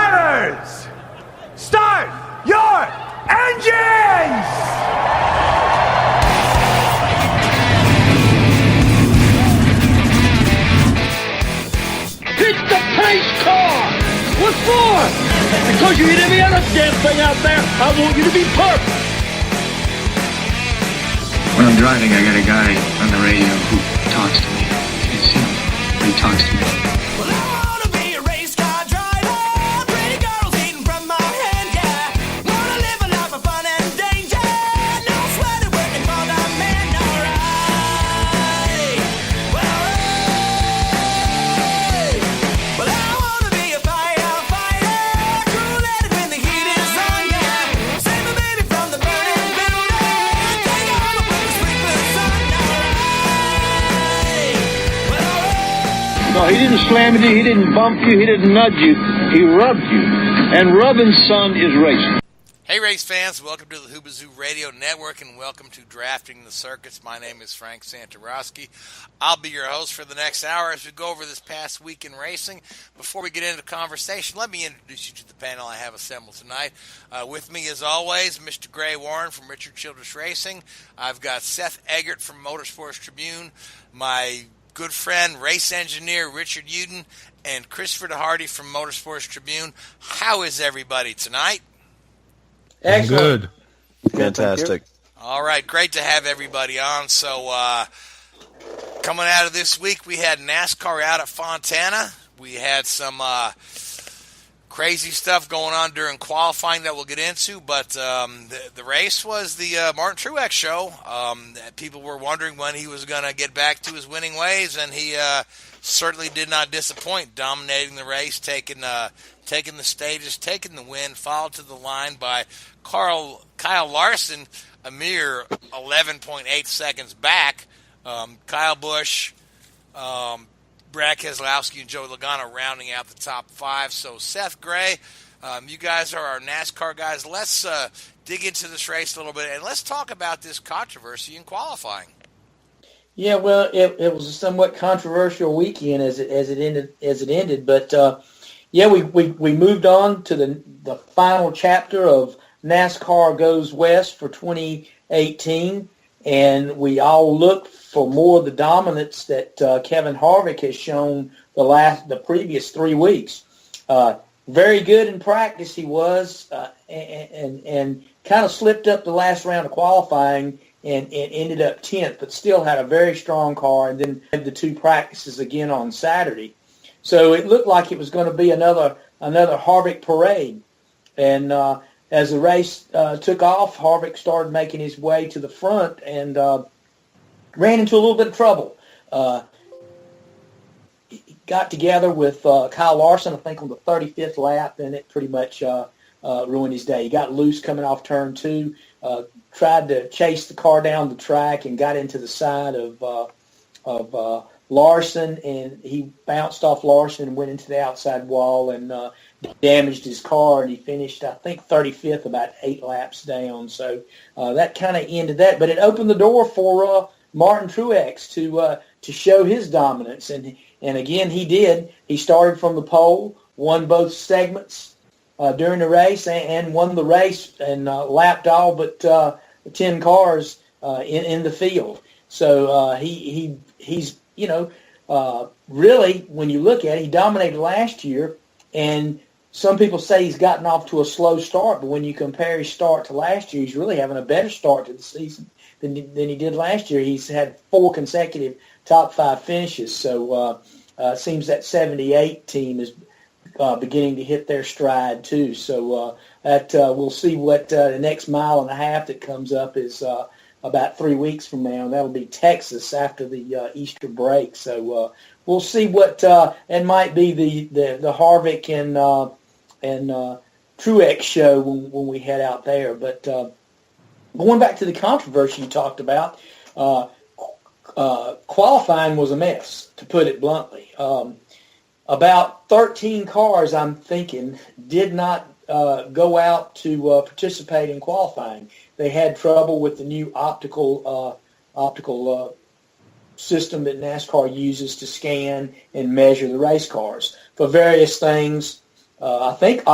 Drivers, start your engines! Pick the pace car! What for? Because you hit every other damn thing out there, I want you to be perfect! When I'm driving, I got a guy on the radio who talks to me. It's him. He talks to me. Well, I wanna be a race car driver. Pretty girls eating from my hand, yeah. Wanna live a life of fun and danger. No sweating working for the man, alright. Well, I wanna be a firefighter. True leaded when the heat is on, yeah. Save a baby from the burning building. Take her home with the sprinklers on, alright. No, he didn't slam you, he didn't bump you, he didn't nudge you, he rubbed you. And rubbing, son, is racing. Hey race fans, welcome to the Whoobazoo Radio Network and welcome to Drafting the Circuits. My name is Frank Santoroski. I'll be your host for the next hour as we go over this past week in racing. Before we get into the conversation, let me introduce you to the panel I have assembled tonight. With me as always, Mr. Gray Warren from Richard Childress Racing. I've got Seth Eggert from Motorsports Tribune, my good friend, race engineer Richard Youden, and Christopher DeHarde from Motorsports Tribune. How is everybody tonight? Excellent. Good. Fantastic. All right, great to have everybody on. So, coming out of this week, we had NASCAR out at Fontana. We had some crazy stuff going on during qualifying that we'll get into, but the race was the Martin Truex show. People were wondering when he was going to get back to his winning ways, and he certainly did not disappoint, dominating the race, taking the stages, taking the win, followed to the line by Kyle Larson, a mere 11.8 seconds back. Kyle Busch, Brad Keselowski, and Joey Logano rounding out the top five. So, Seth Gray, you guys are our NASCAR guys. Let's dig into this race a little bit, and let's talk about this controversy in qualifying. Yeah, well, it was a somewhat controversial weekend as it ended, but yeah, we moved on to the final chapter of NASCAR Goes West for 2018, and we all look for more of the dominance that Kevin Harvick has shown the previous 3 weeks. Very good in practice he was, and kind of slipped up the last round of qualifying and ended up 10th, but still had a very strong car, and then had the 2 practices again on Saturday. So it looked like it was going to be another Harvick parade. And as the race took off, Harvick started making his way to the front and ran into a little bit of trouble. He got together with Kyle Larson, I think, on the 35th lap, and it pretty much ruined his day. He got loose coming off turn 2, tried to chase the car down the track and got into the side of Larson, and he bounced off Larson and went into the outside wall and damaged his car, and he finished, I think, 35th, about 8 laps down. So that kind of ended that, but it opened the door for Martin Truex to show his dominance, and again he did. He started from the pole, won both segments during the race, and won the race and lapped all but 10 cars in the field. So he's really, when you look at it, he dominated last year, and some people say he's gotten off to a slow start, but when you compare his start to last year, he's really having a better start to the season than he did last year. He's had 4 consecutive top 5 finishes, so it seems that 78 team is beginning to hit their stride too. So we'll see what the next mile and a half that comes up is about 3 weeks from now, and that'll be Texas after the Easter break. So we'll see what it might be the Harvick and Truex show when we head out there. But going back to the controversy you talked about, qualifying was a mess, to put it bluntly. About 13 cars, I'm thinking, did not go out to participate in qualifying. They had trouble with the new optical system that NASCAR uses to scan and measure the race cars for various things. I think,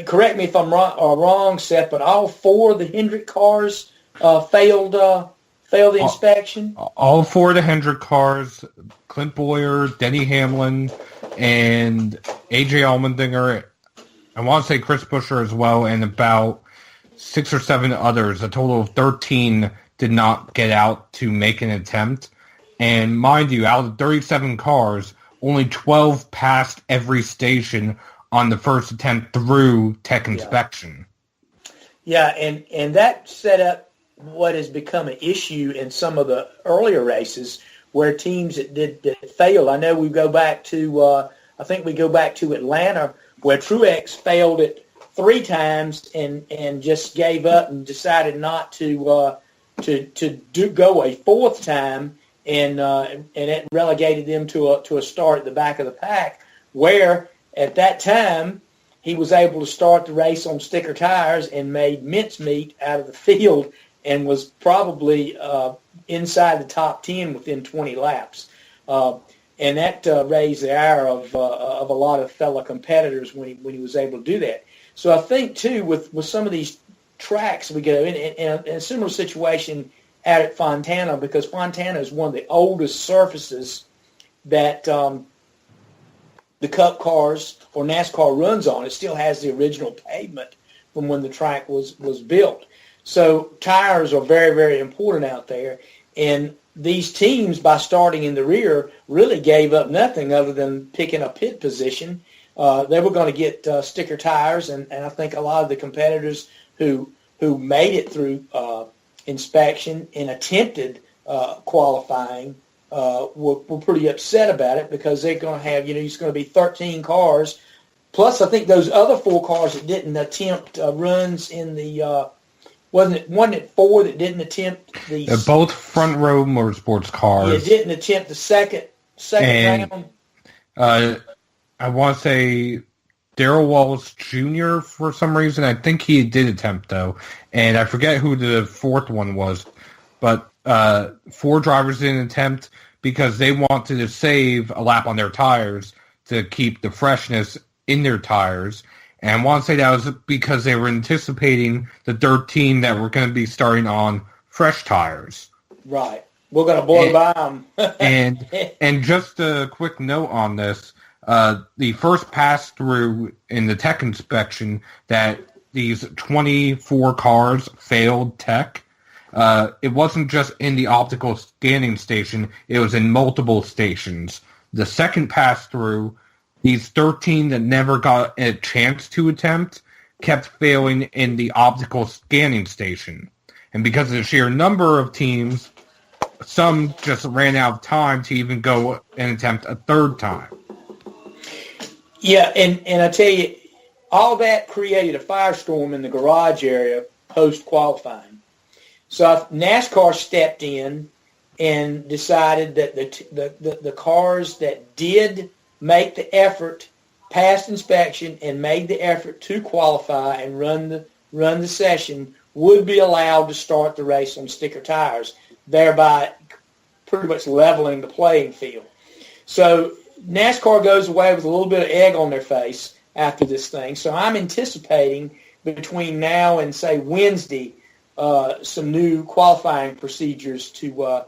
correct me if I'm wrong, Seth, but all 4 of the Hendrick cars failed the inspection. All 4 of the Hendrick cars, Clint Boyer, Denny Hamlin, and A.J. Allmendinger, I want to say Chris Buescher as well, and about 6 or 7 others. A total of 13 did not get out to make an attempt. And mind you, out of 37 cars, only 12 passed every station on the first attempt through tech inspection. Yeah, and that set up what has become an issue in some of the earlier races where teams that failed. I know we go back to, I think we go back to Atlanta where Truex failed it 3 times and just gave up and decided not to go a 4th time, and it relegated them to a start at the back of the pack, where at that time he was able to start the race on sticker tires and made mincemeat out of the field and was probably inside the top 10 within 20 laps. And that raised the ire of a lot of fellow competitors when he was able to do that. So I think, too, with some of these tracks we go in a similar situation out at Fontana, because Fontana is one of the oldest surfaces that the Cup cars or NASCAR runs on. It still has the original pavement from when the track was built. So tires are very, very important out there. And these teams, by starting in the rear, really gave up nothing other than picking a pit position. They were going to get sticker tires, and I think a lot of the competitors who made it through inspection and attempted qualifying were pretty upset about it, because they're going to have, it's going to be 13 cars. Plus, I think those other 4 cars that didn't attempt runs in the wasn't it 4 that didn't attempt the... They're both front row motorsports cars. Yeah, didn't attempt the second round. I want to say Darrell Wallace Jr. for some reason. I think he did attempt, though. And I forget who the 4th one was. But 4 drivers didn't attempt because they wanted to save a lap on their tires to keep the freshness in their tires. And I want to say that was because they were anticipating the 13 that were going to be starting on fresh tires. Right. We're going to blow by them. and just a quick note on this, the first pass through in the tech inspection that these 24 cars failed tech, it wasn't just in the optical scanning station, it was in multiple stations. The second pass through, these 13 that never got a chance to attempt kept failing in the optical scanning station. And because of the sheer number of teams, some just ran out of time to even go and attempt a 3rd time. Yeah, and I tell you, all that created a firestorm in the garage area post-qualifying. So NASCAR stepped in and decided that the cars that did make the effort, passed inspection, and made the effort to qualify and run the session would be allowed to start the race on sticker tires, thereby pretty much leveling the playing field. So NASCAR goes away with a little bit of egg on their face after this thing. So I'm anticipating between now and, say, Wednesday, some new qualifying procedures to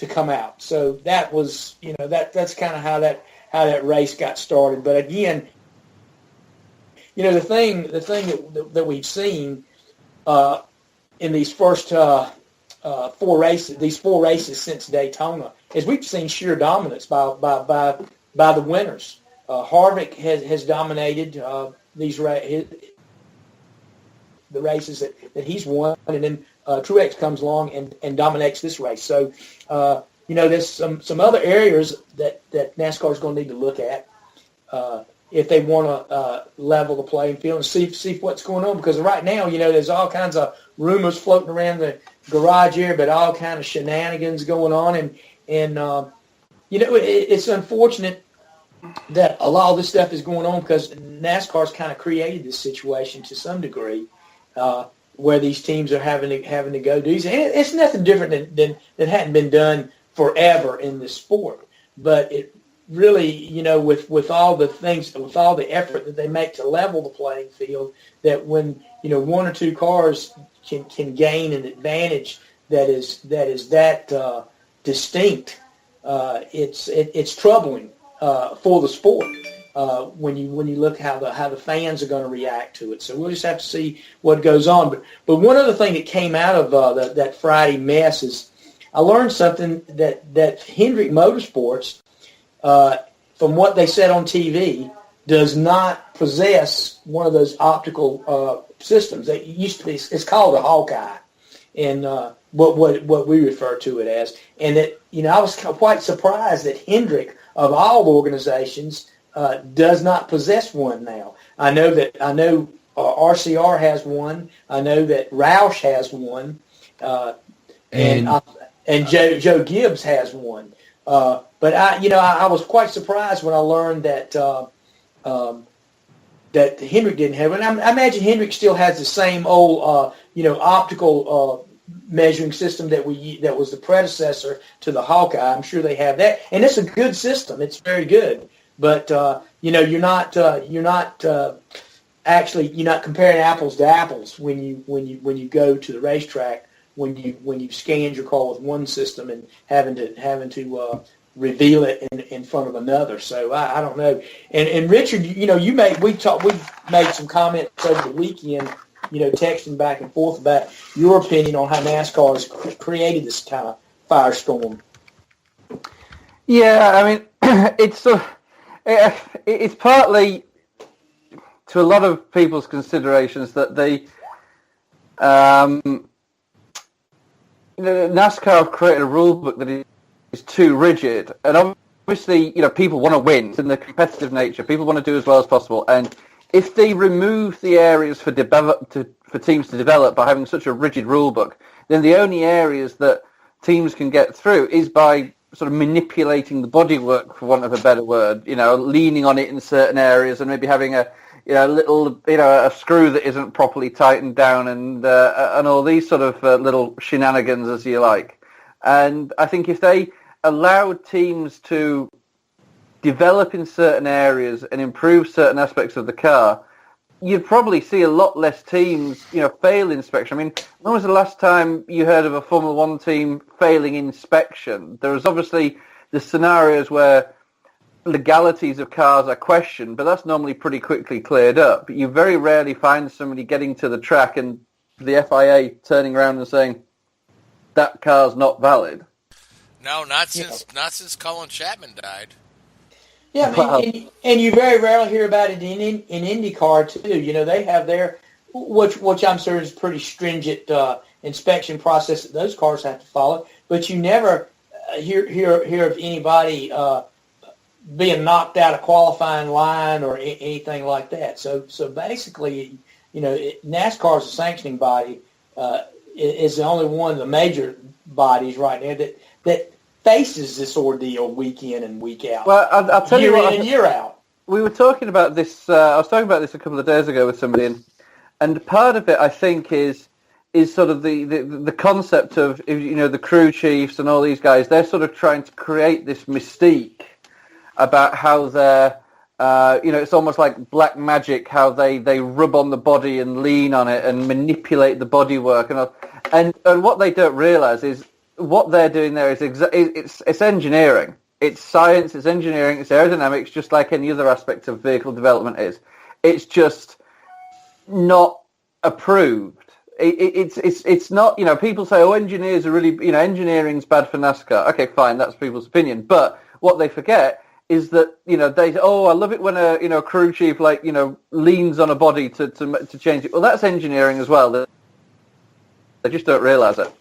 come out. So that was, that's kind of how that race got started. But again, the thing that we've seen in these first 4 races since Daytona is we've seen sheer dominance by the winners. Harvick has dominated the races that he's won, and then Truex comes along and dominates this race. So, there's some other areas that NASCAR is going to need to look at if they want to level the playing field and see what's going on. Because right now, there's all kinds of rumors floating around the garage area, but all kind of shenanigans going on, and it's unfortunate that a lot of this stuff is going on because NASCAR's kind of created this situation to some degree, where these teams are having to go do these. And it's nothing different than hadn't been done forever in this sport. But really, with all the things, with all the effort that they make to level the playing field, that when, one or two cars can gain an advantage that is distinct, it's troubling for the sport when you look how the fans are going to react to it. So we'll just have to see what goes on. But one other thing that came out of that Friday mess is I learned something that Hendrick Motorsports, from what they said on TV, does not possess one of those optical systems. It used to be, it's called a Hawkeye, and what we refer to it as. And that, I was quite surprised that Hendrick, of all the organizations, does not possess one now. I know RCR has one. I know that Roush has one, and Joe Gibbs has one. But I was quite surprised when I learned that that Hendrick didn't have it. And I imagine Hendrick still has the same old optical measuring system that was the predecessor to the Hawkeye. I'm sure they have that, and it's a good system. It's very good. But you're not comparing apples to apples when you go to the racetrack, when you've scanned your car with one system and having to reveal it in front of another. So I don't know. And Richard, we made some comments over the weekend, texting back and forth about your opinion on how NASCAR has created this kind of firestorm. Yeah, I mean, it's partly to a lot of people's considerations that NASCAR have created a rule book that is too rigid, and obviously, people want to win. It's in the competitive nature. People want to do as well as possible, and if they remove the areas for teams to develop by having such a rigid rule book, then the only areas that teams can get through is by sort of manipulating the bodywork, for want of a better word, leaning on it in certain areas and maybe having a screw that isn't properly tightened down and all these sort of little shenanigans, as you like. And I think if they allowed teams to develop in certain areas and improve certain aspects of the car, you'd probably see a lot less teams, fail inspection. I mean, when was the last time you heard of a Formula One team failing inspection? There was obviously the scenarios where legalities of cars are questioned, but that's normally pretty quickly cleared up. You very rarely find somebody getting to the track and the FIA turning around and saying, that car's not valid. No, not since Colin Chapman died. Yeah, and you very rarely hear about it in IndyCar too. They have their, which I'm sure is a pretty stringent inspection process that those cars have to follow. But you never hear of anybody being knocked out of qualifying line or anything like that. So basically, NASCAR as a sanctioning body is the only one of the major bodies right now that faces this ordeal week in and week out. Well, I'll tell you what. Year in and year out. We were talking about this. I was talking about this a couple of days ago with somebody, and part of it, I think, is sort of the concept of the crew chiefs and all these guys. They're sort of trying to create this mystique about how they're, it's almost like black magic, how they rub on the body and lean on it and manipulate the bodywork and what they don't realize is what they're doing there is it's engineering. It's science, it's engineering, it's aerodynamics, just like any other aspect of vehicle development is. It's just not approved. It's not, people say, engineers are really, engineering's bad for NASCAR. Okay, fine, that's people's opinion. But what they forget is that, they say, I love it when a crew chief, leans on a body to change it. Well, that's engineering as well. They just don't realize it.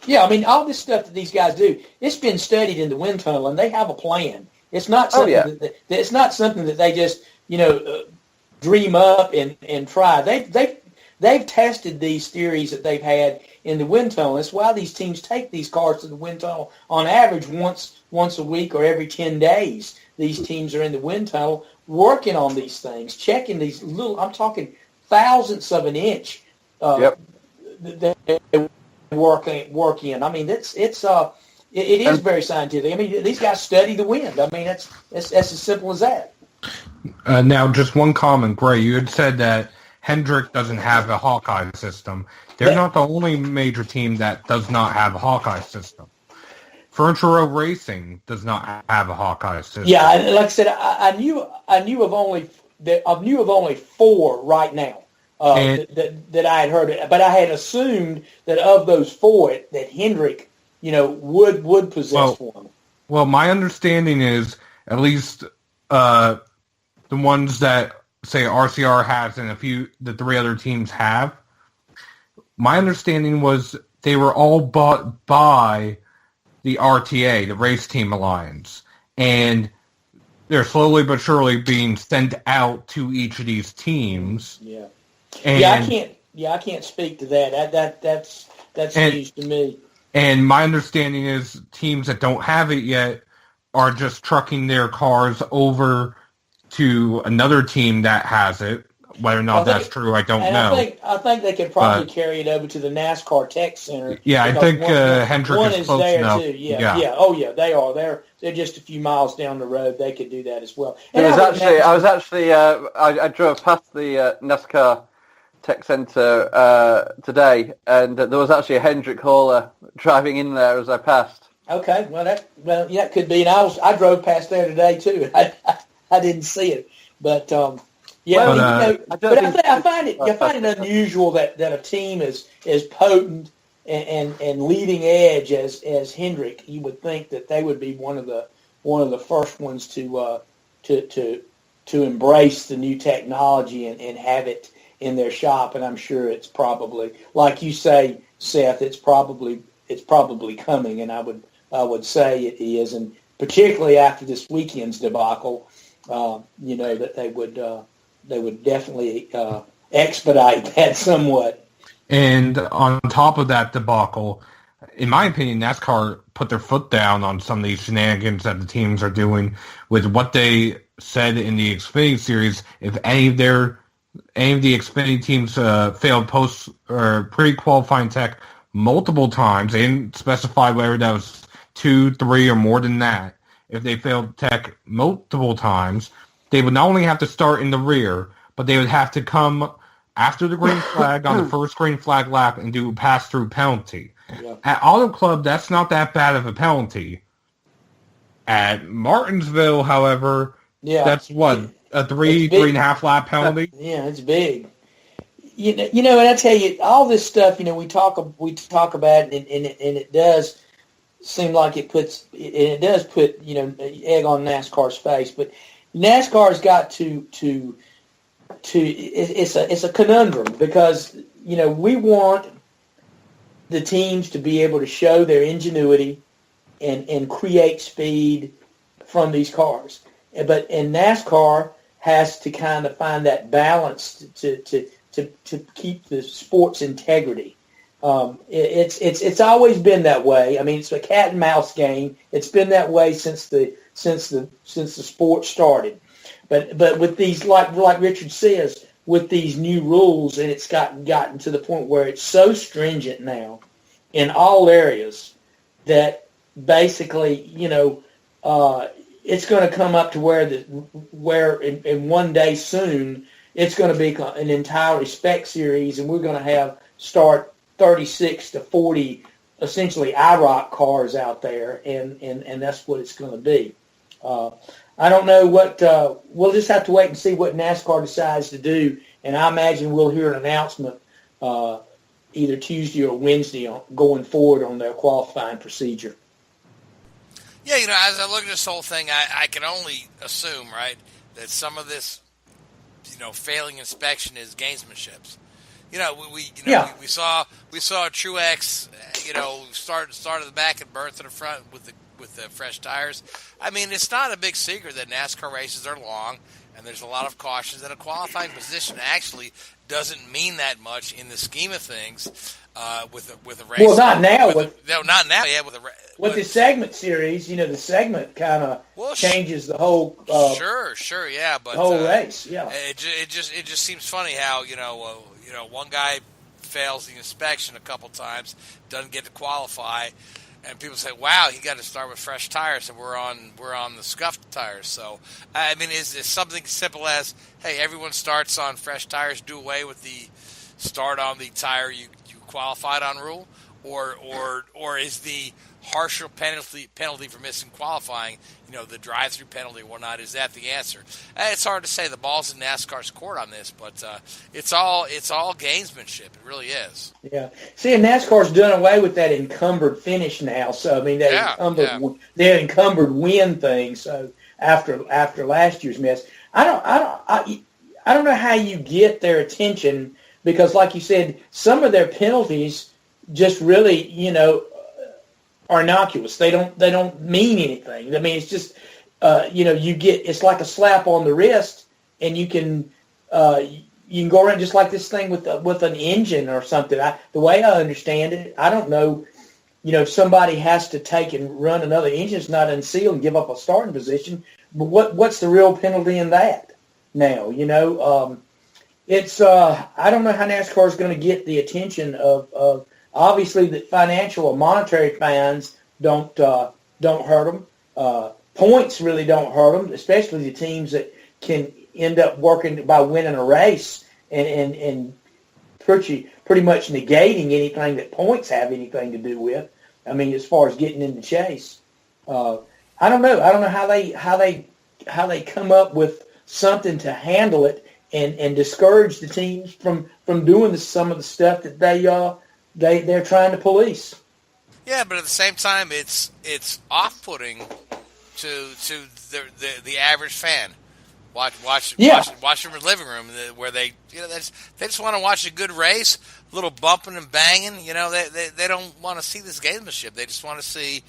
Yeah, I mean, all this stuff that these guys do, it's been studied in the wind tunnel, and they have a plan. It's not something it's not something that they just, dream up and try. They've tested these theories that they've had in the wind tunnel. That's why these teams take these cars to the wind tunnel on average once a week or every 10 days. These teams are in the wind tunnel working on these things, checking these little, I'm talking thousandths of an inch. Yep. Work in. I mean, it's It is very scientific. I mean, these guys study the wind. I mean, that's as simple as that. Now, just one comment, Gray. You had said that Hendrick doesn't have a Hawkeye system. They're not the only major team that does not have a Hawkeye system. Furniture Row Racing does not have a Hawkeye system. Yeah, like I said, I knew of only 4 right now that I had heard, but I had assumed that of those 4 that Hendrick, would possess one. Well, my understanding is at least the ones that say RCR has and the 3 other teams have. My understanding was they were all bought by the RTA, the Race Team Alliance, and they're slowly but surely being sent out to each of these teams. Yeah. And, I can't speak to that. That's news to me. And my understanding is teams that don't have it yet are just trucking their cars over to another team that has it. Whether or not that's true, I don't know. I think they could probably carry it over to the NASCAR Tech Center. Yeah, I think Hendrick is close there enough. Too. Yeah. Oh, yeah, they are. They're just a few miles down the road. They could do that as well. And I drove past the NASCAR Tech Center today, and there was actually a Hendrick hauler driving in there as I passed. Okay, it could be. And I drove past there today too. I didn't see it, but. I find it unusual that a team is potent and leading edge as Hendrick. You would think that they would be one of the first ones to embrace the new technology and have it in their shop. And I'm sure it's probably, like you say, Seth, it's probably coming. And I would say it is, and particularly after this weekend's debacle, that they would definitely expedite that somewhat. And on top of that debacle, in my opinion, NASCAR put their foot down on some of these shenanigans that the teams are doing with what they said in the Xfinity Series. If any of the Xfinity teams failed post or pre-qualifying tech multiple times, they didn't specify whether that was 2, 3, or more than that. If they failed tech multiple times, they would not only have to start in the rear, but they would have to come after the green flag on the first green flag lap and do a pass-through penalty. Yeah. At Auto Club, that's not that bad of a penalty. At Martinsville, however, that's what, a 3.5 lap penalty? Yeah, it's big. And I tell you, all this stuff, we talk about it, and it does seem like it does put egg on NASCAR's face, but NASCAR's got to it's a conundrum because we want the teams to be able to show their ingenuity and create speed from these cars, but NASCAR has to kind of find that balance to keep the sport's integrity. It's always been that way. I mean, it's a cat and mouse game. It's been that way since the sport started. But with these, like Richard says, with these new rules, and it's gotten to the point where it's so stringent now in all areas that basically, it's going to come up to where in one day soon it's going to be an entirely spec series, and we're going to start 36 to 40 essentially IROC cars out there, and that's what it's going to be. I don't know what we'll just have to wait and see what NASCAR decides to do, and I imagine we'll hear an announcement either Tuesday or Wednesday going forward on their qualifying procedure. Yeah, as I look at this whole thing, I can only assume, right, that some of this, failing inspection is gamesmanship. We saw Truex, start at the back and burn to the front with the fresh tires. I mean, it's not a big secret that NASCAR races are long, and there's a lot of cautions, and a qualifying position actually doesn't mean that much in the scheme of things with a race. Well, not now. Not now. Yeah, with the segment series, the segment kind of changes the whole. Sure, yeah, but whole race, yeah. It just seems funny how one guy fails the inspection a couple times, doesn't get to qualify, And people say, "Wow, he got to start with fresh tires," and we're on the scuffed tires. So, I mean, is it something simple as, "Hey, everyone starts on fresh tires. Do away with the start on the tire you qualified on rule," or is the harsher penalty for missing qualifying, the drive-through penalty or whatnot? Is that the answer? It's hard to say. The ball's in NASCAR's court on this, but it's all gamesmanship. It really is. Yeah. See, and NASCAR's done away with that encumbered finish now. So I mean, that encumbered win thing. So after last year's mess, I don't know how you get their attention, because, like you said, some of their penalties just really, are innocuous. They don't mean anything. I mean, it's just, it's like a slap on the wrist, and you can go around just like this thing with an engine or something. The way I understand it, I don't know, if somebody has to take and run another engine, it's not unsealed and give up a starting position. But what's the real penalty in that now? It's I don't know how NASCAR is going to get the attention of obviously, the financial or monetary fines don't hurt them. Points really don't hurt them, especially the teams that can end up working by winning a race and pretty much negating anything that points have anything to do with. I mean, as far as getting in the chase, I don't know. I don't know how they come up with something to handle it and discourage the teams from doing some of the stuff that they're trying to police. Yeah, but at the same time, it's off-putting to the average fan. Watch them in the living room where they just want to watch a good race, a little bumping and banging. They don't want to see this gamesmanship. They just want to see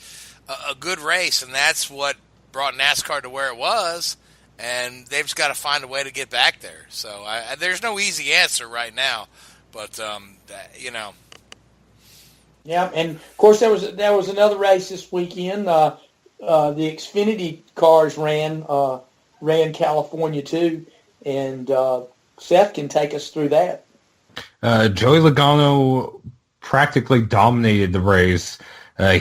a good race, and that's what brought NASCAR to where it was. And they've just got to find a way to get back there. So there's no easy answer right now, but Yeah, and of course there was another race this weekend. The Xfinity cars ran California too, and Seth can take us through that. Joey Logano practically dominated the race.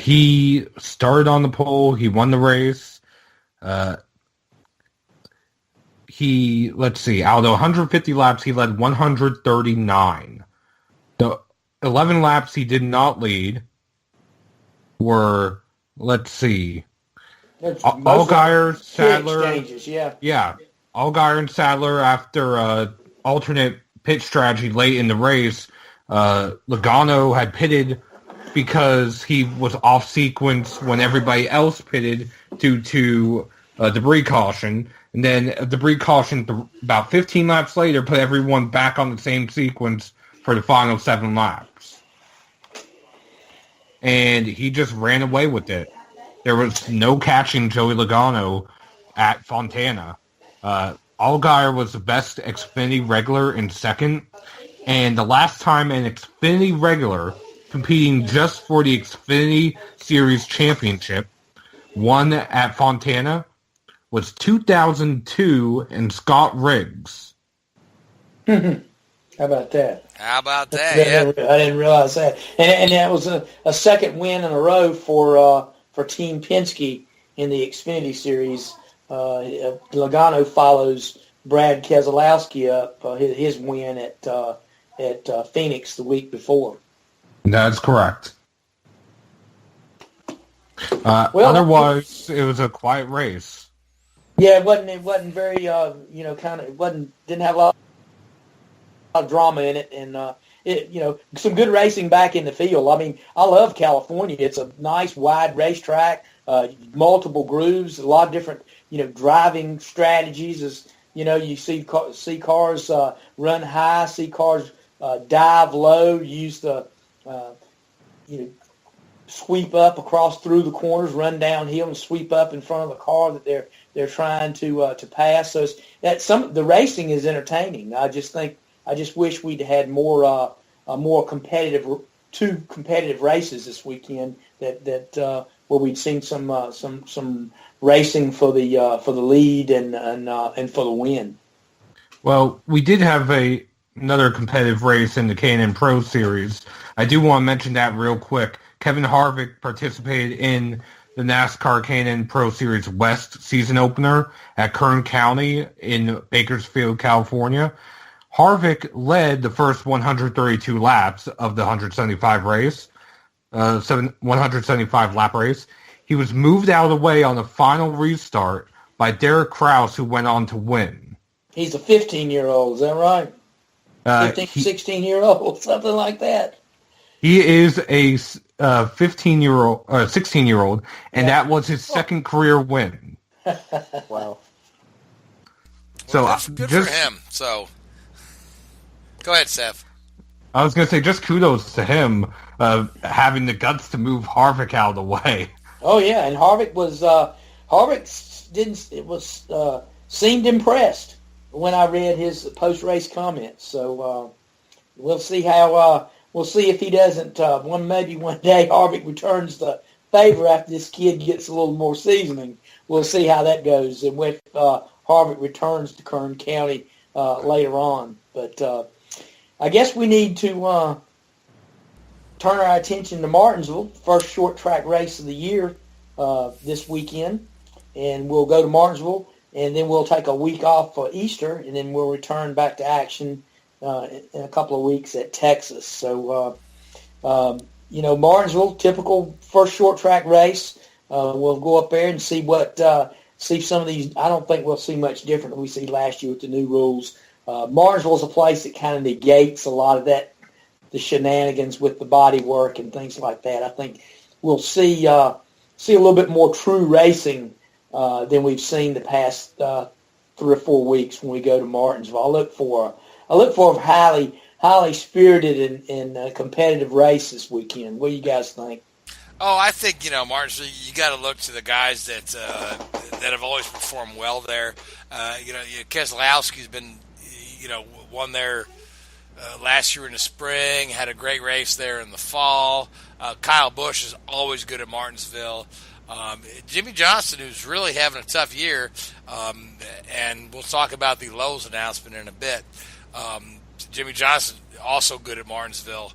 He started on the pole. He won the race. Out of 150 laps, he led 139. The 11 laps he did not lead were, Allgaier, Sadler. Yeah. Allgaier and Sadler, after alternate pit strategy late in the race, Logano had pitted because he was off sequence when everybody else pitted due to debris caution. And then a debris caution about 15 laps later put everyone back on the same sequence for the final 7 laps. And he just ran away with it. There was no catching Joey Logano at Fontana. Allgaier was the best Xfinity regular in second. And the last time an Xfinity regular competing just for the Xfinity Series Championship won at Fontana was 2002 and Scott Riggs. How about that? Yeah. I didn't realize that. And that was a second win in a row for Team Penske in the Xfinity Series. Logano follows Brad Keselowski up his win at Phoenix the week before. That's correct. Otherwise, it was a quiet race. Yeah, it wasn't very didn't have a lot of drama in it, and some good racing back in the field. I mean, I love California. It's a nice wide racetrack, multiple grooves, a lot of different driving strategies. As you see cars run high, see cars dive low, use the sweep up across through the corners, run downhill, and sweep up in front of the car that they're trying to pass. So the racing is entertaining. I just wish we'd had more two competitive races this weekend that where we'd seen some racing for the lead and for the win. Well, we did have another competitive race in the K&N Pro Series. I do want to mention that real quick. Kevin Harvick participated in the NASCAR Can-Am Pro Series West season opener at Kern County in Bakersfield, California. Harvick led the first 132 laps of the 175 lap race. He was moved out of the way on the final restart by Derek Kraus, who went on to win. He's a 15-year-old, is that right? 16-year-old, something like that. He is a 16-year-old, and that was his second career win. Wow. So well, good for him. So, go ahead, Seth. I was going to say, just kudos to him having the guts to move Harvick out of the way. Oh yeah, and Harvick seemed impressed when I read his post-race comments. So we'll see how we'll see if he doesn't. Maybe one day Harvick returns the favor after this kid gets a little more seasoning. We'll see how that goes, and with Harvick returns to Kern County later on. But I guess we need to turn our attention to Martinsville, first short track race of the year this weekend, and we'll go to Martinsville, and then we'll take a week off for Easter, and then we'll return back to action in a couple of weeks at Texas. So, Martinsville, typical first short track race. We'll go up there and see see some of these. I don't think we'll see much different than we see last year with the new rules. Martinsville's a place that kind of negates a lot of that, the shenanigans with the body work and things like that. I think we'll see a little bit more true racing than we've seen the past 3 or 4 weeks when we go to Martinsville. I look for a highly spirited and competitive race this weekend. What do you guys think? Oh, I think Martinsville. You got to look to the guys that have always performed well there. Keselowski's been won there last year in the spring, had a great race there in the fall. Kyle Busch is always good at Martinsville. Jimmy Johnson, who's really having a tough year, and we'll talk about the Lowe's announcement in a bit. Jimmy Johnson also good at Martinsville.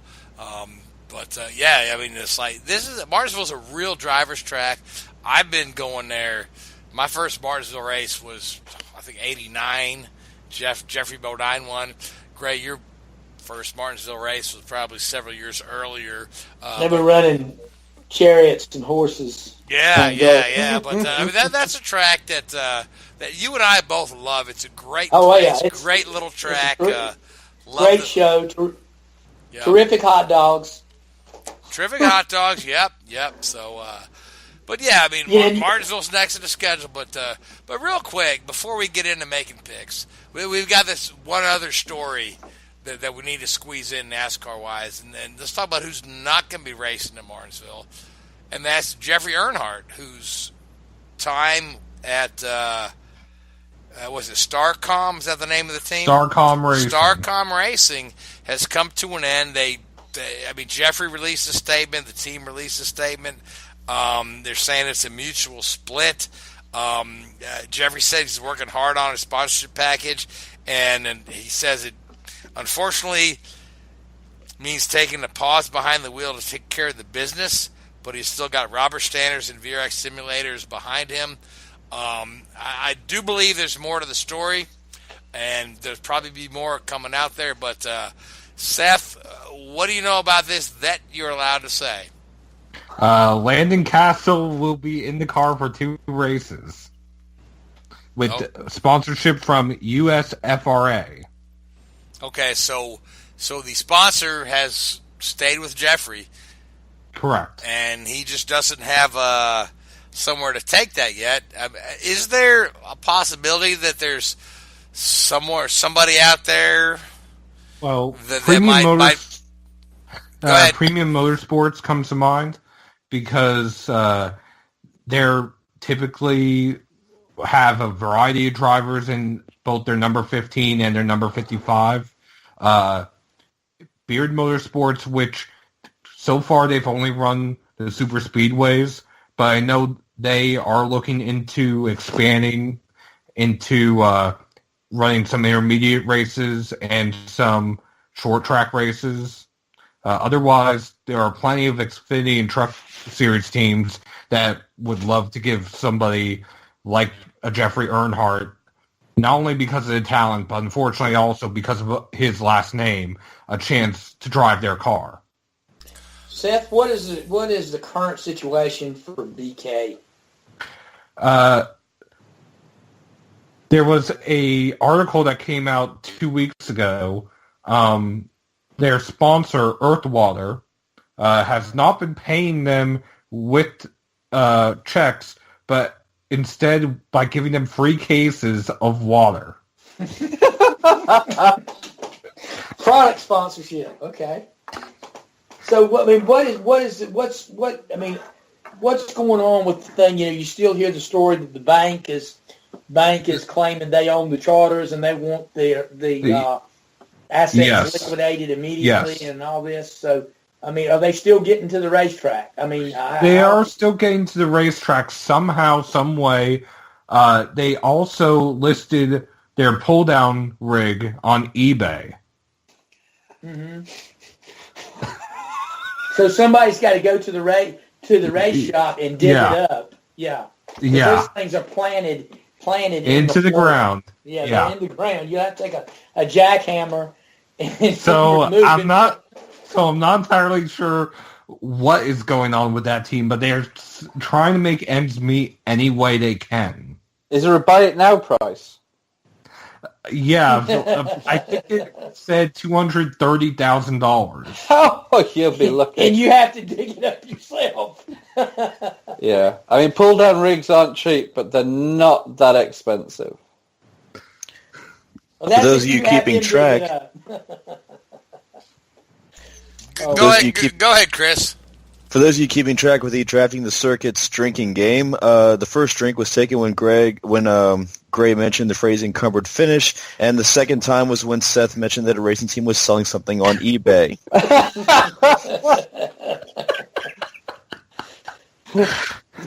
It's like Martinsville's a real driver's track. I've been going there. My first Martinsville race was, I think, '89. Jeffrey Bodine won. Gray, your first Martinsville race was probably several years earlier. They were running chariots and horses. Yeah. But that's a track that you and I both love. It's a great place, it's a great little track. Great show. Terrific hot dogs. Terrific hot dogs. Yep. So, Martinsville's next in the schedule. But real quick, before we get into making picks, we've got this one other story that we need to squeeze in NASCAR-wise, and let's talk about who's not going to be racing in Martinsville, and that's Jeffrey Earnhardt, whose time at was it Starcom? Is that the name of the team? Starcom Racing. Starcom Racing has come to an end. Jeffrey released a statement. The team released a statement. They're saying it's a mutual split. Jeffrey said he's working hard on his sponsorship package, and he says it unfortunately means taking a pause behind the wheel to take care of the business, but he's still got Robert Stanners and VRX simulators behind him. I do believe there's more to the story, and there's probably be more coming out there, but Seth, what do you know about this that you're allowed to say? Landon Castle will be in the car for 2 races with sponsorship from USFRA. Okay, so the sponsor has stayed with Jeffrey. Correct. And he just doesn't have somewhere to take that yet. Is there a possibility that there's somebody out there? Well, that Premium might... Premium Motorsports comes to mind because they're typically have a variety of drivers in both their number 15 and their number 55. Beard Motorsports, which so far they've only run the super speedways, but I know they are looking into expanding into running some intermediate races and some short track races. Otherwise, there are plenty of Xfinity and Truck Series teams that would love to give somebody like a Jeffrey Earnhardt, not only because of the talent, but unfortunately also because of his last name, a chance to drive their car. Seth, what is the current situation for BK? There was a article that came out 2 weeks ago. Their sponsor, Earthwater, has not been paying them with checks, but instead by giving them free cases of water. Product sponsorship, okay. So what's going on with the thing? You still hear the story that the bank is claiming they own the charters and they want the assets liquidated immediately and all this. So, are they still getting to the racetrack? They are still getting to the racetrack somehow, some way. They also listed their pull-down rig on eBay. Mm-hmm. So somebody's got to go to the race shop and dig it up. Yeah. Those things are planted into the ground. Yeah, they're in the ground. You have to take a jackhammer and So I'm not entirely sure what is going on with that team, but they're trying to make ends meet any way they can. Is there a buy it now price? Yeah, I think it said $230,000. Oh, you'll be lucky. And you have to dig it up yourself. Yeah, pull down rigs aren't cheap, but they're not that expensive. Well, for those of you keeping track, go ahead, Chris. For those of you keeping track with drafting the circuit's drinking game, the first drink was taken when Gray mentioned the phrase encumbered finish, and the second time was when Seth mentioned that a racing team was selling something on eBay.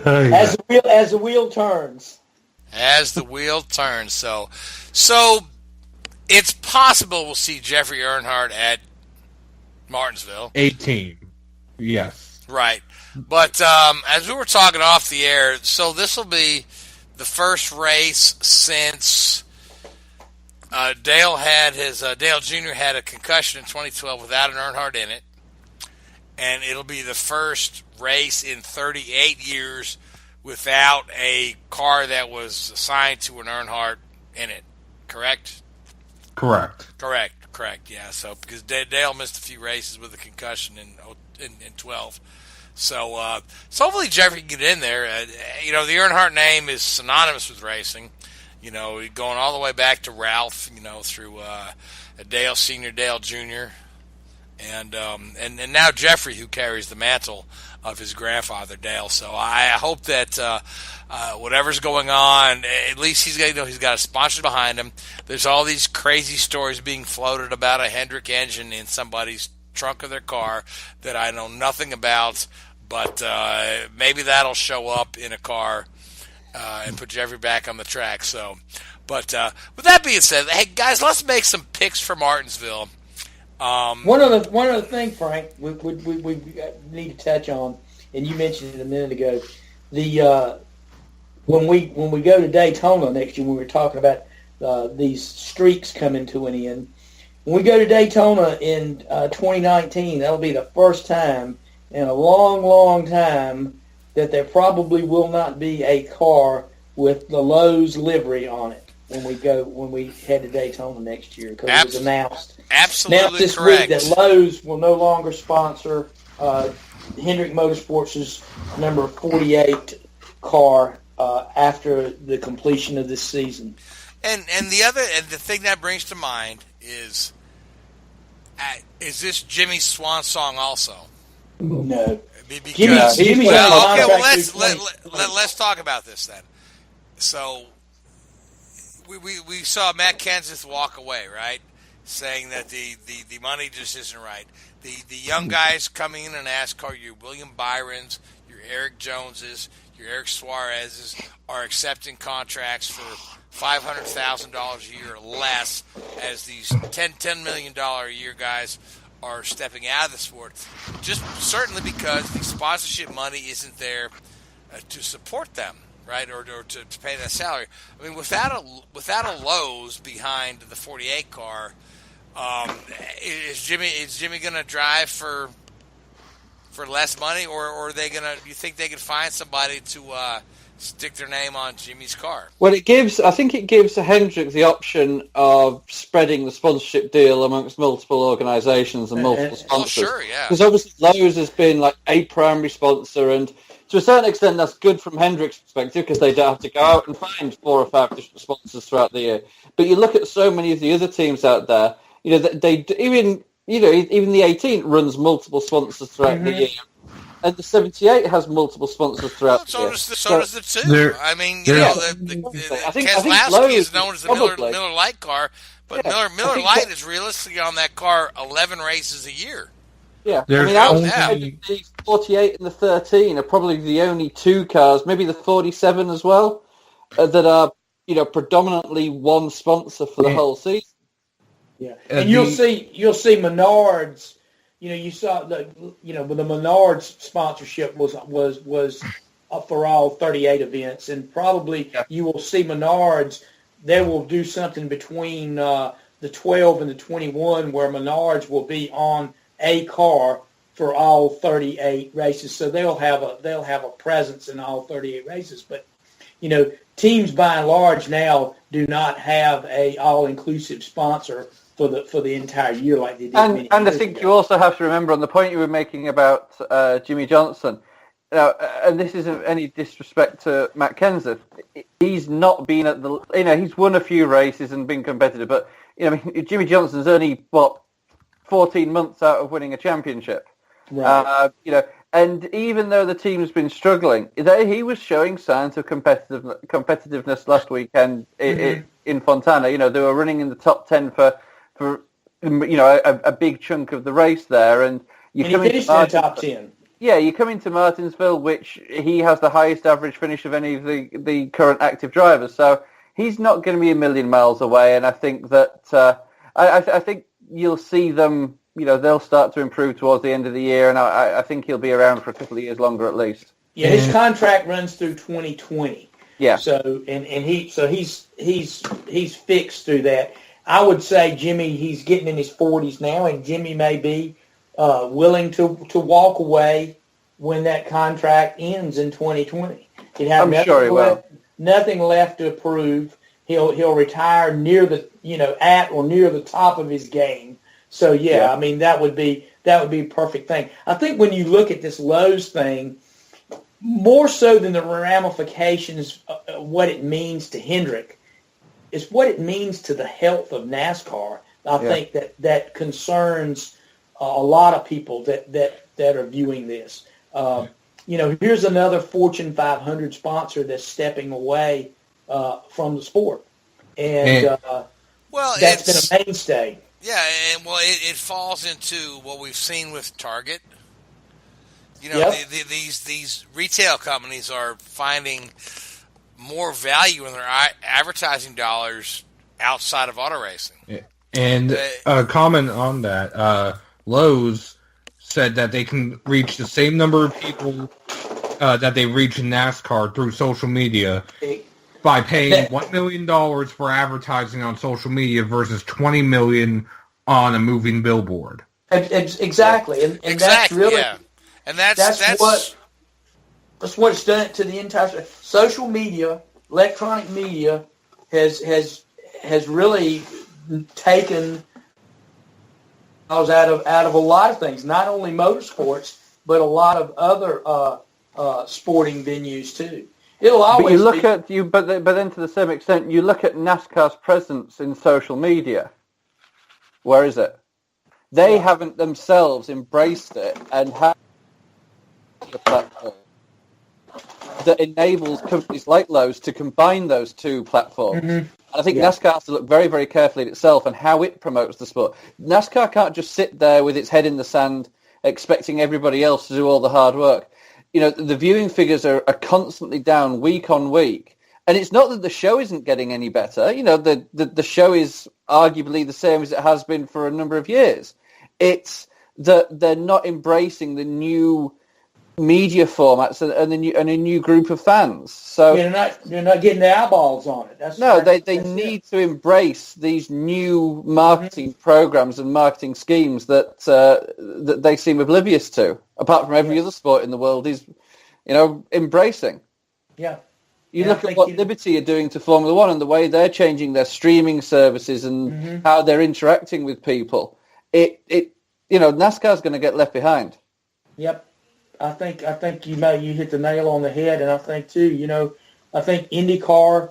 As the wheel turns. As the wheel turns. So it's possible we'll see Jeffrey Earnhardt at Martinsville. 18. Yes. Right. But as we were talking off the air, so this will be the first race since Dale Jr. had a concussion in 2012 without an Earnhardt in it. And it'll be the first race in 38 years without a car that was assigned to an Earnhardt in it. Correct? Correct. Yeah. So because Dale missed a few races with a concussion in 12. So hopefully Jeffrey can get in there. The Earnhardt name is synonymous with racing. Going all the way back to Ralph. Through Dale Sr., Dale Jr., and now Jeffrey, who carries the mantle of his grandfather Dale. So I hope that whatever's going on, at least he's got a sponsor behind him. There's all these crazy stories being floated about a Hendrick engine in somebody's trunk of their car that I know nothing about, but maybe that'll show up in a car and put Jeffrey back on the track. So, but with that being said, hey guys, let's make some picks for Martinsville. One other thing, Frank, we need to touch on, and you mentioned it a minute ago. The when we go to Daytona next year, when we were talking about these streaks coming to an end. When we go to Daytona in 2019, that'll be the first time in a long, long time that there probably will not be a car with the Lowe's livery on it when we head to Daytona next year, because it was announced this correct. week that Lowe's will no longer sponsor Hendrick Motorsports' number 48 car after the completion of this season. And the thing that brings to mind is this Jimmy's swan song also? No. Because, Jimmy's let's talk about this then. So we saw Matt Kenseth walk away, right? Saying that the money just isn't right. The young guys coming in an NASCAR, your William Byrons, your Eric Joneses, your Eric Suarez's, are accepting contracts for $500,000 a year or less, as these $10 million a year guys are stepping out of the sport, just certainly because the sponsorship money isn't there to support them, right, or to pay that salary. I mean, without a Lowe's behind the 48 car, is Jimmy going to drive for less money, or are they going to? You think they could find somebody to stick their name on Jimmy's car? Well, I think it gives Hendrick the option of spreading the sponsorship deal amongst multiple organisations and multiple sponsors. Oh, sure, yeah. Because obviously Lowe's has been like a primary sponsor, and to a certain extent that's good from Hendrick's perspective because they don't have to go out and find 4 or 5 different sponsors throughout the year. But you look at so many of the other teams out there, they even the 18 runs multiple sponsors throughout the year. And the 78 has multiple sponsors throughout the year. So does the 2. I mean, I think Keselowski is known as the Miller Lite car, but Miller Lite is realistically on that car 11 races a year. Yeah, the 48 and the 13 are probably the only 2 cars, maybe the 47 as well, that are predominantly one sponsor for the whole season. Yeah, and you'll see Menards. You saw when the Menards sponsorship was up for all 38 events, and probably you will see Menards. They will do something between the 12 and the 21, where Menards will be on a car for all 38 races. So they'll have a presence in all 38 races. But teams by and large now do not have a all-inclusive sponsor for the entire year like they did. And I think you also have to remember on the point you were making about Jimmy Johnson. Now, and this isn't any disrespect to Matt Kenseth. He's not been at the. He's won a few races and been competitive, but Jimmy Johnson's only 14 months out of winning a championship. Right. And even though the team's been struggling, he was showing signs of competitiveness last weekend in Fontana. They were running in the top 10 for a big chunk of the race there, and he finished in the top 10. Yeah, you come into Martinsville, which he has the highest average finish of any of the current active drivers, so he's not going to be a million miles away. And I think that I think you'll see them. They'll start to improve towards the end of the year, and I think he'll be around for a couple of years longer at least. Yeah, his contract runs through 2020. Yeah. So he's fixed through that. I would say Jimmy, he's getting in his 40s now, and Jimmy may be willing to walk away when that contract ends in 2020. I'm sure he will. Nothing left to prove. He'll retire near at or near the top of his game. So yeah, I mean that would be a perfect thing. I think when you look at this Lowe's thing, more so than the ramifications of what it means to Hendrick, is what it means to the health of NASCAR. I think that concerns a lot of people that are viewing this. Here's another Fortune 500 sponsor that's stepping away from the sport, and that's been a mainstay. Yeah, and it falls into what we've seen with Target. These retail companies are finding more value in their advertising dollars outside of auto racing. Yeah. And a comment on that, Lowe's said that they can reach the same number of people that they reach in NASCAR through social media by paying $1 million for advertising on social media versus $20 million on a moving billboard. Exactly, and that's really, and that's what it's done to the entire social media, electronic media has really taken out of a lot of things, not only motorsports but a lot of other sporting venues too. It'll always. But then to the same extent, you look at NASCAR's presence in social media. Where is it? They haven't themselves embraced it and have the platform that enables companies like Lowe's to combine those two platforms. Mm-hmm. And I think NASCAR has to look very, very carefully at itself and how it promotes the sport. NASCAR can't just sit there with its head in the sand expecting everybody else to do all the hard work. The viewing figures are constantly down week on week. And it's not that the show isn't getting any better. The show is arguably the same as it has been for a number of years. It's that they're not embracing the new media formats and a new group of fans. So they're not getting the eyeballs on it. They need to embrace these new marketing programs and marketing schemes that they seem oblivious to. Apart from every other sport in the world is, embracing. Yeah. You look at what Liberty are doing to Formula One and the way they're changing their streaming services and how they're interacting with people. NASCAR's going to get left behind. Yep. I think you hit the nail on the head, and I think too, I think IndyCar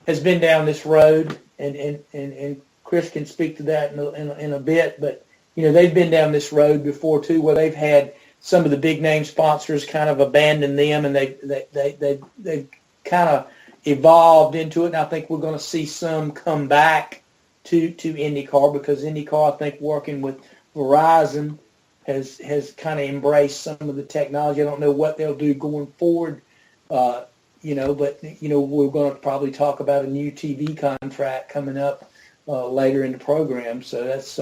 has been down this road, and Chris can speak to that in a bit, but they've been down this road before too, where they've had some of the big name sponsors kind of abandon them, and they kind of evolved into it, and I think we're going to see some come back to IndyCar, because IndyCar, I think, working with Verizon has kind of embraced some of the technology. I don't know what they'll do going forward, but we're going to probably talk about a new TV contract coming up later in the program. So that's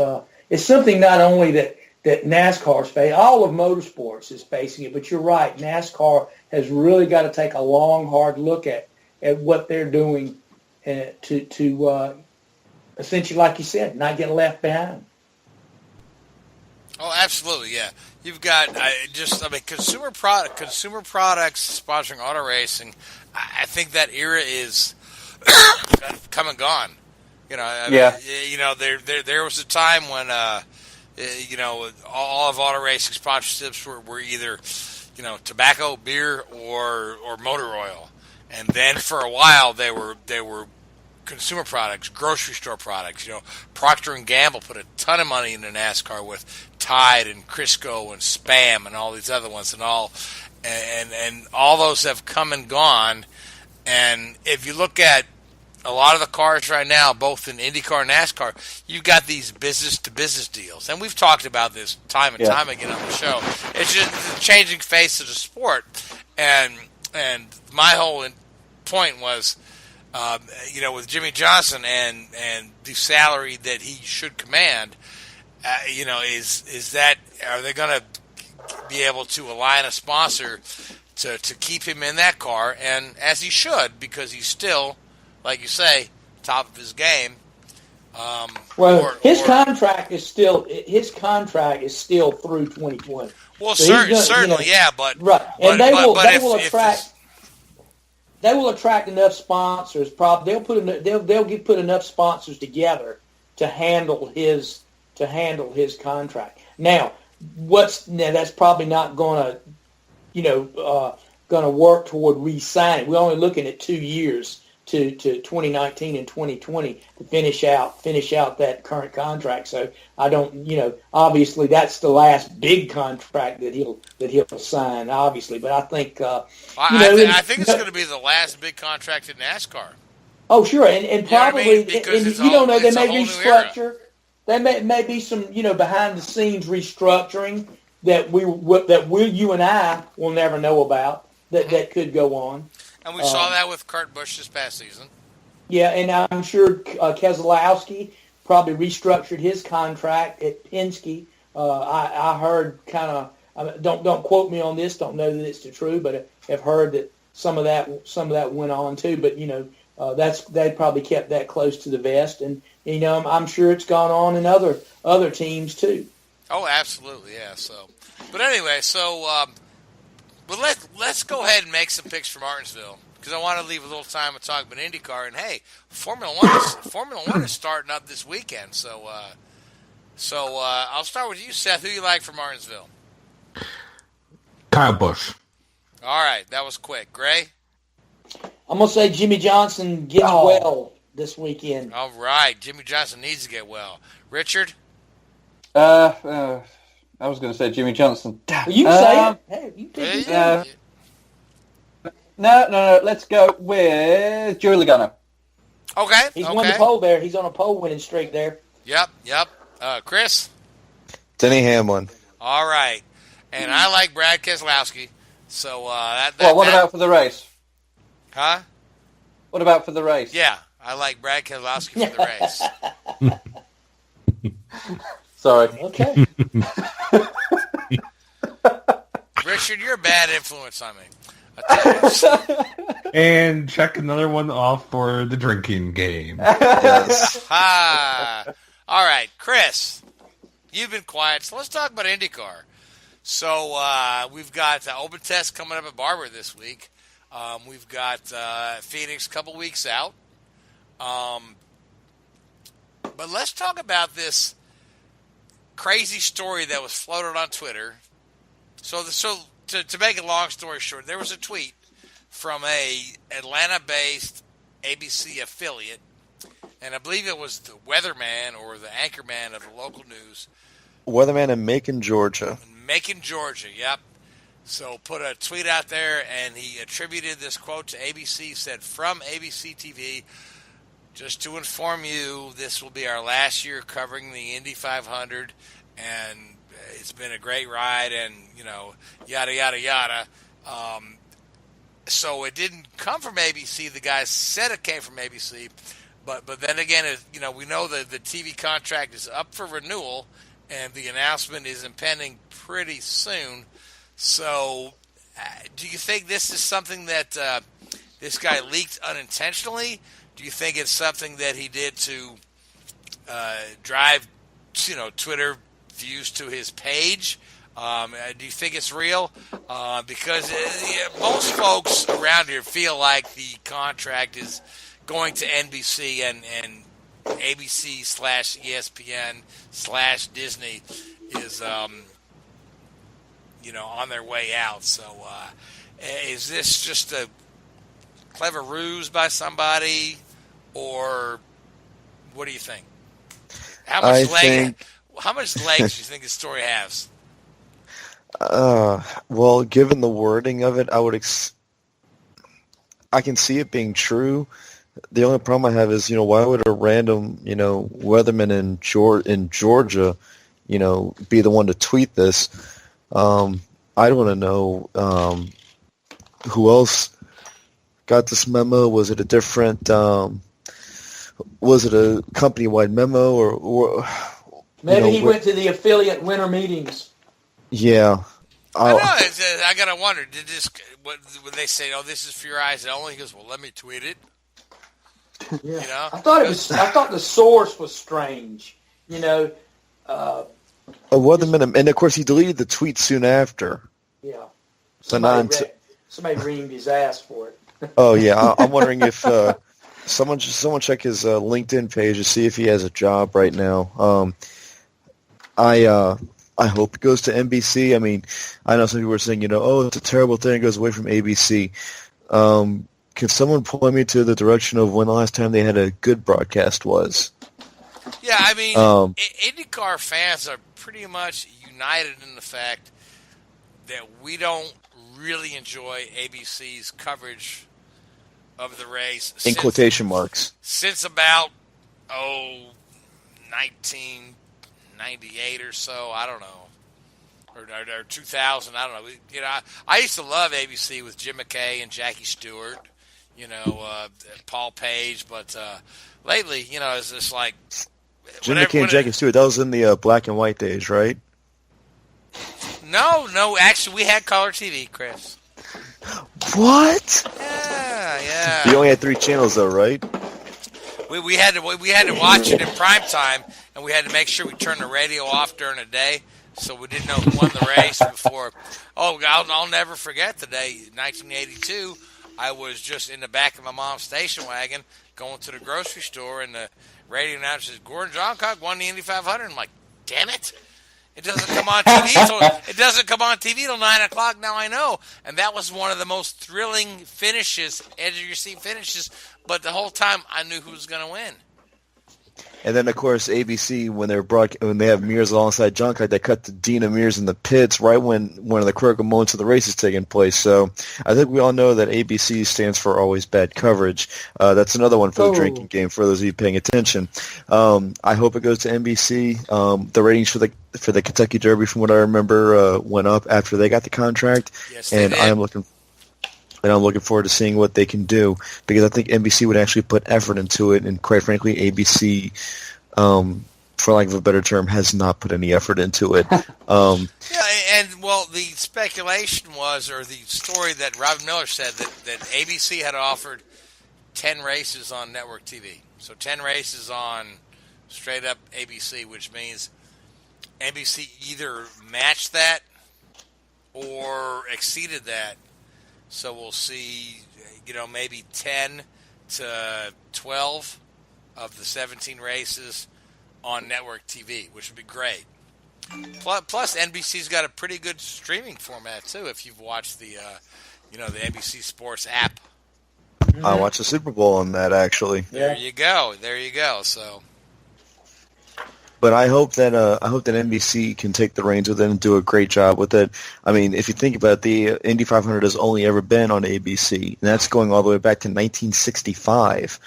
it's something not only that NASCAR's facing, all of motorsports is facing it, but you're right, NASCAR has really got to take a long, hard look at what they're doing to essentially, like you said, not get left behind. Oh, absolutely, yeah. You've got consumer products sponsoring auto racing. I think that era is come and gone. There was a time when all of auto racing sponsorships were either tobacco, beer, or motor oil, and then for a while they were consumer products, grocery store products. Procter and Gamble put a ton of money into NASCAR with Tide and Crisco and Spam and all these other ones, and all those have come and gone. And if you look at a lot of the cars right now, both in IndyCar and NASCAR, you've got these business-to-business deals, and we've talked about this time and time again on the show. It's just the changing face of the sport, and my whole point was, with Jimmy Johnson and the salary that he should command, is that, are they going to be able to align a sponsor to keep him in that car, and as he should, because he's still, like you say, top of his game. His contract is still through 2020. Well, so certainly, but right, and they will attract enough sponsors. They'll put enough sponsors together to handle his contract. Now, that's probably not going to work toward re-signing. We're only looking at 2 years to 2019 and 2020 to finish out that current contract. So I don't, obviously that's the last big contract that he'll sign, obviously. But I think, I think it's going to be the last big contract in NASCAR. Oh, sure, and probably, Because they may restructure. There may be some, behind the scenes restructuring that you and I will never know about that could go on. And we saw that with Kurt Busch this past season. Yeah, and I'm sure Keselowski probably restructured his contract at Penske. I heard don't quote me on this. Don't know that it's the truth, but I've heard that some of that went on too. But they probably kept that close to the vest, and I'm sure it's gone on in other teams too. Oh, absolutely, yeah. So, but anyway, but let's go ahead and make some picks for Martinsville, because I want to leave a little time to talk about IndyCar. And hey, Formula One is starting up this weekend. So I'll start with you, Seth. Who you like for Martinsville? Kyle Busch. All right, that was quick. Gray? I'm gonna say Jimmy Johnson gets well this weekend. All right, Jimmy Johnson needs to get well. Richard? I was going to say Jimmy Johnson. You say it. Hey, you pick it. No. Let's go with Joey Logano. Okay. He's won the pole there. He's on a pole winning streak there. Yep. Chris? Denny Hamlin. All right. And I like Brad Keselowski. So what about for the race? Huh? What about for the race? Yeah, I like Brad Keselowski for the race. Sorry. Okay. Richard, you're a bad influence on me. I tell you. And check another one off for the drinking game. Yes. All right, Chris, you've been quiet, so let's talk about IndyCar. So we've got Open Test coming up at Barber this week. We've got Phoenix a couple weeks out. But let's talk about this crazy story that was floated on Twitter. So to make a long story short, there was a tweet from a Atlanta-based ABC affiliate, and I believe it was the weatherman or the anchorman of the local news. Weatherman in Macon, Georgia. Macon, Georgia, yep. So put a tweet out there, and he attributed this quote to ABC, said, from ABC TV, just to inform you, this will be our last year covering the Indy 500, and it's been a great ride, and, you know, yada, yada, yada. So it didn't come from ABC. The guy said it came from ABC. But then again, you know, we know that the TV contract is up for renewal, and the announcement is impending pretty soon. So do you think this is something that this guy leaked unintentionally? Do you think it's something that he did to drive, you know, Twitter views to his page? Do you think it's real? Because most folks around here feel like the contract is going to NBC and ABC /ESPN /Disney is, you know, on their way out. So is this just a clever ruse by somebody, or what do you think? How much legs do you think this story has? Well, given the wording of it, I can see it being true. The only problem I have is, you know, why would a random, you know, weatherman in Georgia, you know, be the one to tweet this? I'd want to know who else got this memo. Was it a different? Was it a company-wide memo, or maybe he went to the affiliate winter meetings? Yeah. I know. I gotta wonder. Did this? Would they say, "Oh, this is for your eyes only"? He goes, "Well, let me tweet it." Yeah. You know? I thought the source was strange. You know. A weatherman, and of course he deleted the tweet soon after. Yeah. So Somebody reamed his ass for it. Oh yeah, I'm wondering if someone check his LinkedIn page to see if he has a job right now. I hope it goes to NBC. I mean, I know some people are saying, you know, oh, it's a terrible thing. It goes away from ABC. Can someone point me to the direction of when the last time they had a good broadcast was? Yeah, I mean, IndyCar fans are pretty much united in the fact that we don't really enjoy ABC's coverage of the race. In quotation marks. Since about, 1998 or so, I don't know. Or 2000, I don't know. You know, I used to love ABC with Jim McKay and Jackie Stewart, you know, Paul Page, but lately, you know, it's just like... Jim McKay and Jackie Stewart, that was in the black and white days, right? No, actually, we had color TV, Chris. What? Yeah. You only had 3 channels, though, right? We had to watch it in prime time, and we had to make sure we turned the radio off during the day, so we didn't know who won the race before. Oh, I'll never forget the day, 1982. I was just in the back of my mom's station wagon going to the grocery store, and the radio announcer says, Gordon Johncock won the Indy 500. I'm like, damn it. It doesn't come on TV till 9 o'clock. Now I know. And that was one of the most thrilling finishes, edge-of-your-seat finishes. But the whole time, I knew who was going to win. And then, of course, ABC, when they have Mears alongside Johncock, they cut to Dina Mears in the pits right when one of the critical moments of the race is taking place. So I think we all know that ABC stands for always bad coverage. That's another one for the drinking game for those of you paying attention. I hope it goes to NBC. The ratings for the Kentucky Derby, from what I remember, went up after they got the contract. Yes, and they did. I'm looking forward to seeing what they can do, because I think NBC would actually put effort into it, and quite frankly, ABC for lack of a better term, has not put any effort into it. Yeah, and well, the speculation was, or the story that Robin Miller said, that ABC had offered 10 races on network TV. So 10 races on straight up ABC, which means NBC either matched that or exceeded that. So we'll see, maybe 10 to 12 of the 17 races on network TV, which would be great. Plus, NBC's got a pretty good streaming format too. If you've watched the NBC Sports app, I watched the Super Bowl on that actually. There you go. So, but I hope that NBC can take the reins with it and do a great job with it. I mean, if you think about it, the Indy 500 has only ever been on ABC, and that's going all the way back to 1965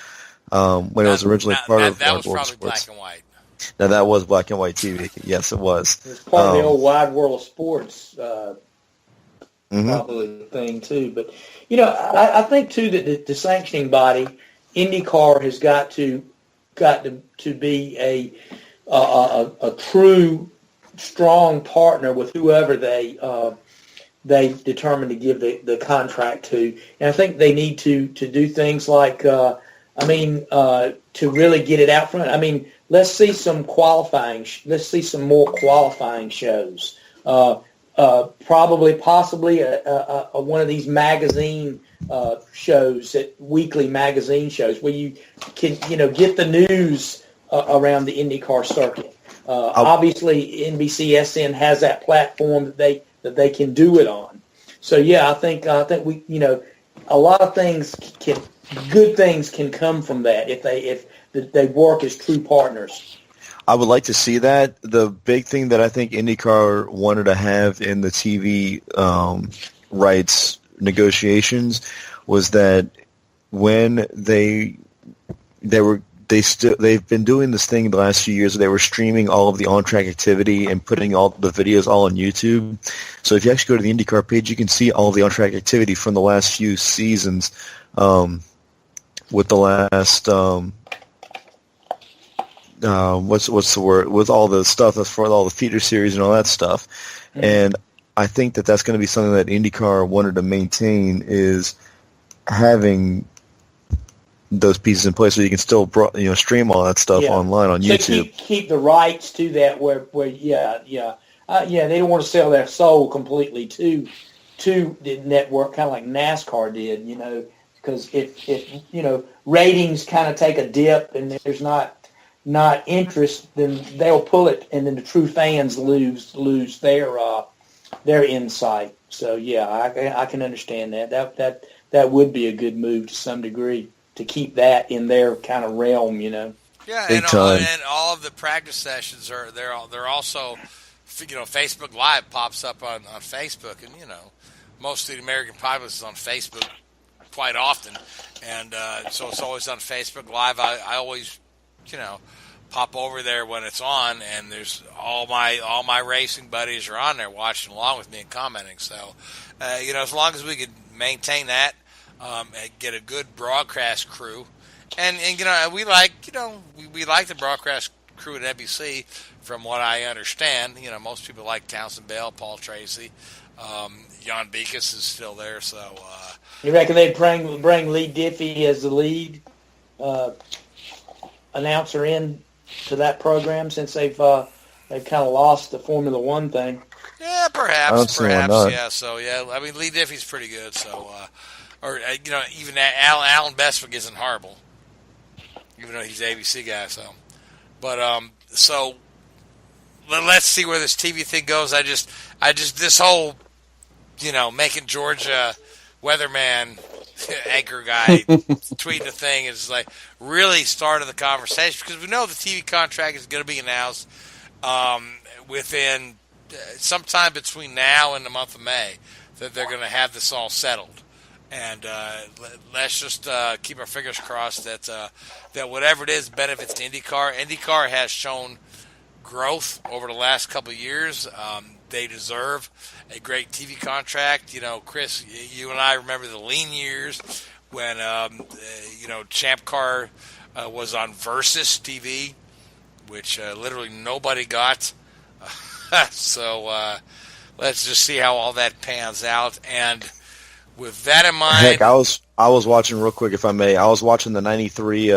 when it was originally part of that was World probably Sports. black and white. Now that was black and white TV. Yes, it was. It's part of the old Wide World of Sports Mm-hmm. probably thing too. But I think too that the sanctioning body, IndyCar, has got to be a true strong partner with whoever they determine to give the contract to. And I think they need to do things like to really get it out front. I mean, let's see some qualifying. Let's see some more qualifying shows. Possibly one of these magazine shows, weekly magazine shows, where you can get the news around the IndyCar circuit. Obviously, NBCSN has that platform that they can do it on. So yeah, I think we a lot of good things can come from that if they work as true partners. I would like to see that. The big thing that I think IndyCar wanted to have in the TV rights negotiations was that when they've been doing this thing the last few years. They were streaming all of the on-track activity and putting all the videos all on YouTube. So if you actually go to the IndyCar page, you can see all of the on-track activity from the last few seasons. With the last what's the word, with all the stuff that's for all the feeder series and all that stuff. Mm-hmm. And I think that's going to be something that IndyCar wanted to maintain, is having those pieces in place so you can still stream all that stuff online on YouTube. Keep the rights to that where they don't want to sell their soul completely to the network, kind of like NASCAR did, because if ratings kind of take a dip and there's not interest, then they'll pull it, and then the true fans lose their insight. So yeah, I can understand that. That would be a good move to some degree, to keep that in their kind of realm, Yeah, Big and all of the practice sessions they're also, Facebook Live pops up on Facebook, and most of the American populace is on Facebook quite often, and so it's always on Facebook Live. I always, pop over there when it's on, and there's all my racing buddies are on there watching along with me and commenting. So, as long as we can maintain that, and get a good broadcast crew, and we like the broadcast crew at NBC. From what I understand, most people like Townsend Bell, Paul Tracy, Jan Beekes is still there. So you reckon they'd bring Lee Diffie as the lead announcer in to that program, since they've kind of lost the Formula One thing? Yeah, perhaps. Yeah. So I mean, Lee Diffie's pretty good. So even Alan Bestwick isn't horrible, even though he's an ABC guy. So, but so let's see where this TV thing goes. I just this whole making Georgia weatherman anchor guy tweeting the thing is like really started the conversation, because we know the TV contract is going to be announced within sometime between now and the month of May, that they're going to have this all settled. And let's just keep our fingers crossed that whatever it is benefits IndyCar. IndyCar has shown growth over the last couple of years. They deserve a great TV contract. Chris, you and I remember the lean years when Champ Car was on Versus TV, which literally nobody got. So let's just see how all that pans out. And with that in mind, heck, I was watching real quick, if I may. I was watching the '93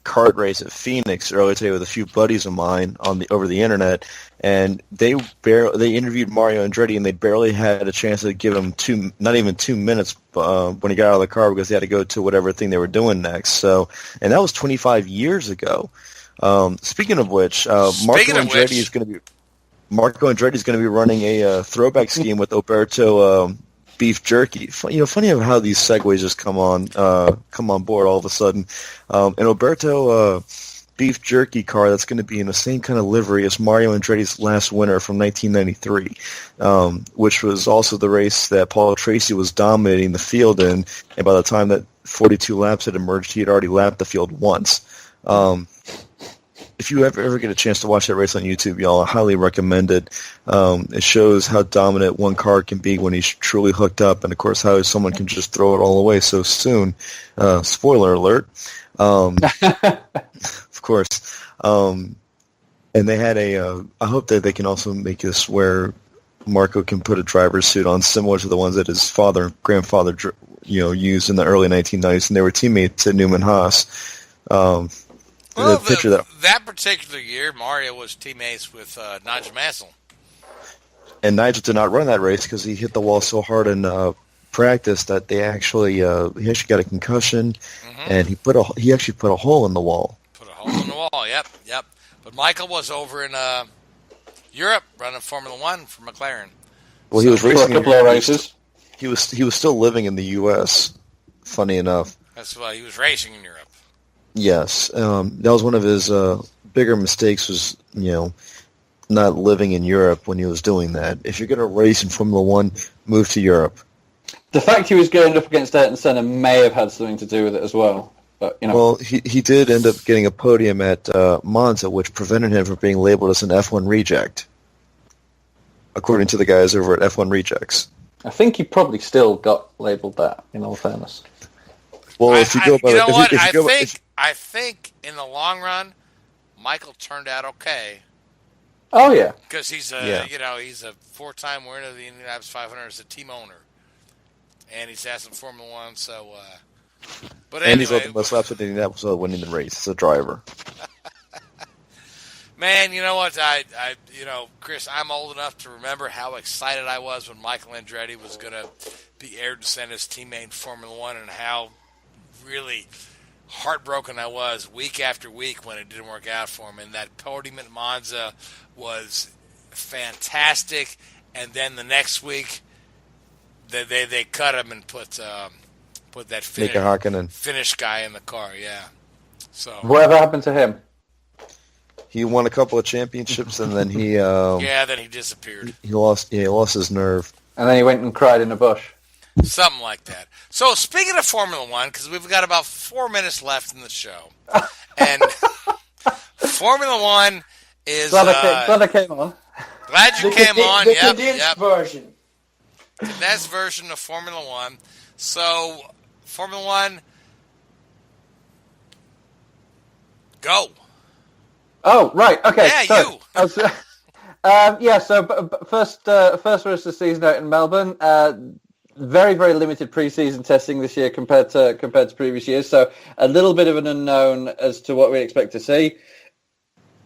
kart race at Phoenix earlier today with a few buddies of mine over the internet, and they interviewed Mario Andretti, and they barely had a chance to give him not even 2 minutes when he got out of the car, because they had to go to whatever thing they were doing next. So, and that was 25 years ago. Speaking of which, Marco Andretti is going to be running a throwback scheme with Oberto beef jerky. Funny how these segues just come on board all of a sudden. An Oberto beef jerky car that's going to be in the same kind of livery as Mario Andretti's last winner from 1993, which was also the race that Paul Tracy was dominating the field in, and by the time that 42 laps had emerged, he had already lapped the field once. If you ever get a chance to watch that race on YouTube, y'all, I highly recommend it. It shows how dominant one car can be when he's truly hooked up, and of course how someone can just throw it all away so soon. Spoiler alert. Of course. And they had I hope that they can also make this where Marco can put a driver's suit on, similar to the ones that his grandfather used in the early 1990s, and they were teammates at Newman Haas. Well, that particular year, Mario was teammates with Nigel Mansell. And Nigel did not run that race because he hit the wall so hard in practice that he actually got a concussion, and he actually put a hole in the wall. Put a hole in the wall. Yep. But Michael was over in Europe running Formula One for McLaren. Well, he was racing a couple of races. He was still living in the U.S. Funny enough. That's why he was racing in Europe. Yes, that was one of his bigger mistakes, was not living in Europe when he was doing that. If you're going to race in Formula One, move to Europe. The fact he was going up against Ayrton Senna may have had something to do with it as well. But well, he did end up getting a podium at Monza, which prevented him from being labeled as an F1 reject, according to the guys over at F1 Rejects. I think he probably still got labeled that, in all fairness. Well, if you go by I think in the long run, Michael turned out okay. Oh yeah, because he's a he's a 4-time winner of the Indianapolis 500 as a team owner, and he's had some Formula One. So, but anyway, and he's led the most laps at Indianapolis without winning the race as a driver. Man, you know what? Chris, I'm old enough to remember how excited I was when Michael Andretti was going to be Ayrton Senna's teammate in Formula One, and how really heartbroken I was week after week when it didn't work out for him. And that podium at Monza was fantastic. And then the next week, they cut him and put that Finnish guy in the car. Yeah. So whatever happened to him? He won a couple of championships, and then he then he disappeared. He lost his nerve, and then he went and cried in a bush. Something like that. So, speaking of Formula One, because we've got about 4 minutes left in the show, and Formula One is... Glad I came on. Glad you came on, the condensed version. Condensed version of Formula One. So, Formula One, go. Oh, right, okay. Yeah, you. So first race of the season out in Melbourne. Very, very limited pre-season testing this year compared to previous years. So a little bit of an unknown as to what we expect to see.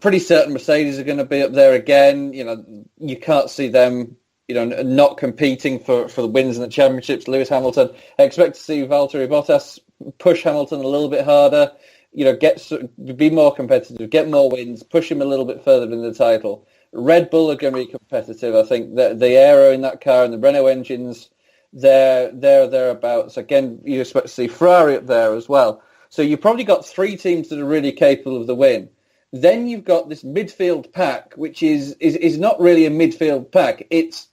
Pretty certain Mercedes are going to be up there again. You can't see them, not competing for the wins in the championships. Lewis Hamilton. I expect to see Valtteri Bottas push Hamilton a little bit harder. Be more competitive, get more wins, push him a little bit further in the title. Red Bull are going to be competitive. I think that the aero in that car and the Renault engines, they're thereabouts. Again, you expect to see Ferrari up there as well. So you've probably got 3 teams that are really capable of the win. Then you've got this midfield pack, which is not really a midfield pack. It's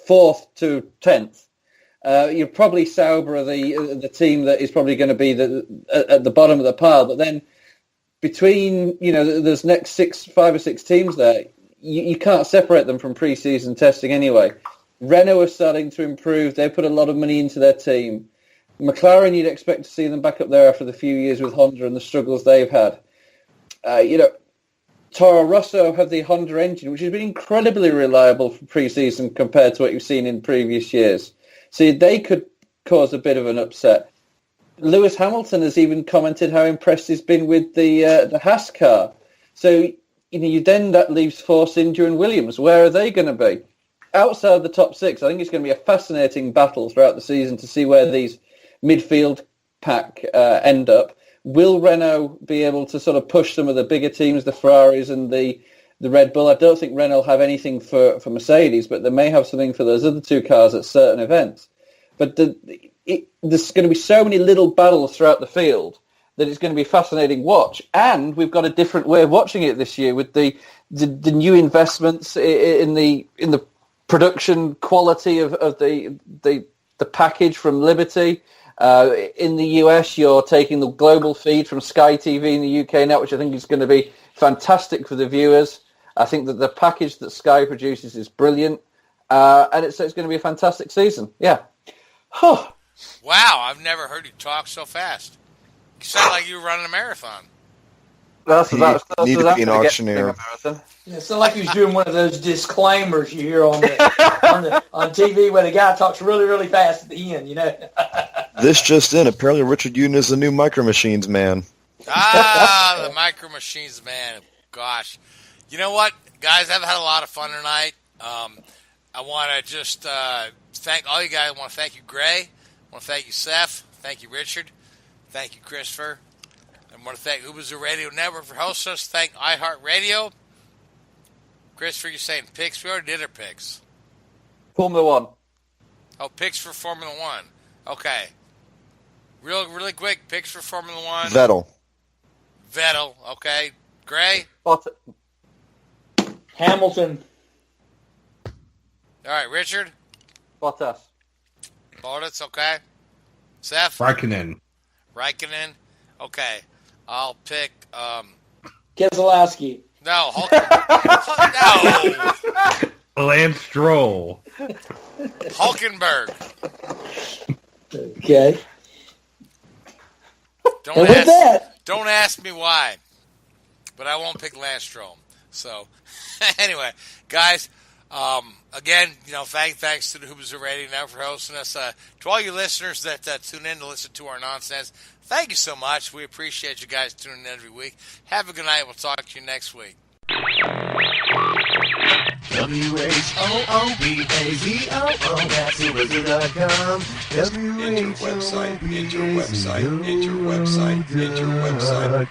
4th to 10th. You're probably Sauber, the team that is probably going to be at the bottom of the pile. But then between those next 5 or 6 teams there, you can't separate them from pre-season testing anyway. Renault are starting to improve. They put a lot of money into their team. McLaren, you'd expect to see them back up there after the few years with Honda and the struggles they've had. Toro Rosso have the Honda engine, which has been incredibly reliable for pre-season compared to what you've seen in previous years. So they could cause a bit of an upset. Lewis Hamilton has even commented how impressed he's been with the Haas car. So that leaves Force India and Williams. Where are they going to be? Outside of the top six, I think it's going to be a fascinating battle throughout the season to see where these midfield pack end up. Will Renault be able to sort of push some of the bigger teams, the Ferraris and the Red Bull? I don't think Renault will have anything for Mercedes, but they may have something for those other two cars at certain events. But there's going to be so many little battles throughout the field that it's going to be a fascinating watch. And we've got a different way of watching it this year with the new investments in the production quality of the package from Liberty. In the US, you're taking the global feed from Sky TV in the UK now, which I think is going to be fantastic for the viewers. I think that the package that Sky produces is brilliant, and it's going to be a fantastic season. Yeah. Wow, I've never heard you talk so fast. You sound like you were running a marathon. Need to be an auctioneer. Yeah, it sounds like he was doing one of those disclaimers you hear on TV where the guy talks really, really fast at the end, This just in, apparently Richard Youden is the new Micro Machines man. The Micro Machines man. Gosh. You know what, guys? I've had a lot of fun tonight. I want to just thank all you guys. I want to thank you, Gray. I want to thank you, Seth. Thank you, Richard. Thank you, Christopher. I want to thank Whoobazoo Radio Network for hosting us. Thank iHeartRadio. Christopher, you're saying picks? We already did our picks. Formula One. Oh, picks for Formula One. Okay. Really quick, picks for Formula One. Vettel. Okay. Gray? Hamilton. All right, Richard? Bottas, okay. Seth? Raikkonen. Okay. I'll pick... Keselowski. No, no. Lance Stroll. Hulkenberg. Okay. Don't ask me why, but I won't pick Lance Stroll. So, anyway, guys, again, thanks to the Whoobazoo Radio Network for hosting us. To all you listeners that tune in to listen to our nonsense, thank you so much. We appreciate you guys tuning in every week. Have a good night. We'll talk to you next week. WHOOBAZOO, that's Whoobazoo.com. Enter website.